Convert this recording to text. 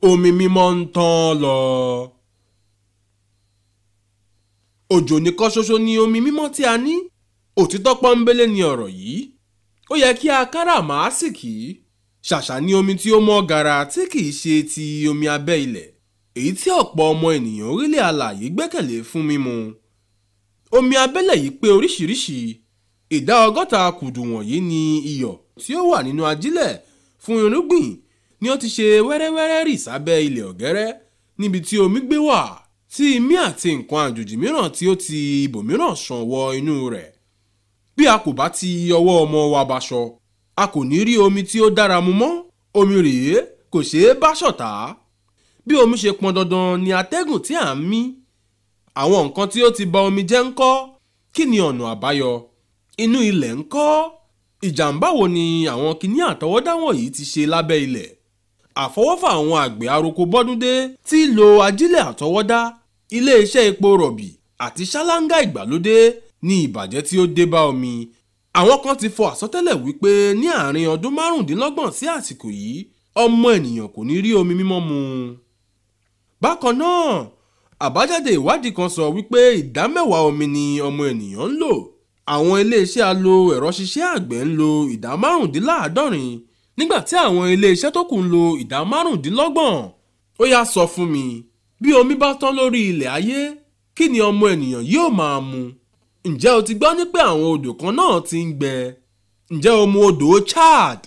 omi mímọ́ ń tán lọ. òjò nìkan ṣoṣo ni omi mímọ́ tí a ní. òtítọ́ pọ́nbélé ni ọ̀rọ̀ yìí. ó yẹ kí a káràmásìkí. ṣàṣà ní omi tí ó mọ́ gara tí kìí ṣe ti omi abẹ́ ilẹ̀, èyí tí ọ̀pọ̀ ọmọ ènìyàn orílẹ̀ alààyè gbẹ́kẹ̀lé fún mímu. omi abẹ́lẹ̀ yìí pé oríṣiríṣi. ìdá 60 kùdù wọ̀nyí ni iyọ̀ tí ó wà nínú ajílẹ̀ fún irúgbìn ni ó ti ṣe wẹ́rẹ́wẹ́rẹ́ rì sábẹ́ ilẹ̀ ọ̀gẹ́rẹ́ níbi tí omi gbé wà, tí imí àti nǹkan àjòjì mìíràn tí ó ti ibòmíràn ṣàn wọ inú rẹ̀. bí a kò bá ti ọwọ́ ọmọ wa baṣọ, a kò ní rí omi tí ó dára mu mọ́. omi rèé kò ṣeé bá ṣọ̀tá. bí omi ṣe pọn dandan ni atẹ́gùn tí à ń mí. àwọn nǹkan tí ó ti ba omi jẹ́ ńkọ́? kí ni ọ̀nà àbáyọ? inú ilẹ̀ ńkọ́? ìjàmbá wo ni àwọn kiní àtọwọ́dá wọ̀nyí ti ṣe lábẹ́ ilẹ̀? àfọwọ́fà àwọn àgbẹ̀ aroko bọ́dúndé tí lo ajílẹ̀ àtọwọ́dá, ilé-iṣẹ́ epo rọ̀bì àti ṣáláńgá ìgbàlódé ní ìbàjẹ́ tí ó dé bá omi. àwọn kan ti fọ àsọtẹ́lẹ̀ wípé ní àárín ọdún 25 sí àsìkò yìí ọmọ ènìyàn kò ní rí omi mímọ́ mu. bákan náà, àbájáde ìwádìí kan sọ wípé ìdá 10 omi ni ọmọ ènìyàn ń lò. àwọn ilé-iṣẹ́ alo ẹ̀rọ ṣiṣẹ́ àgbẹ̀ ń lo ìdá 75, nígbà tí àwọn ilé-iṣẹ́ tó kù ń lo ìdá 25. ó yá sọ fún mi, bí omi bá tán lórí ilẹ̀ ayé, kí ni ọmọ ènìyàn yóò máa mu? ǹjẹ́ o ti gbọ́ ní pé àwọn odò kan náà ti ń gbẹ? ǹjẹ́ o mu odò Chad?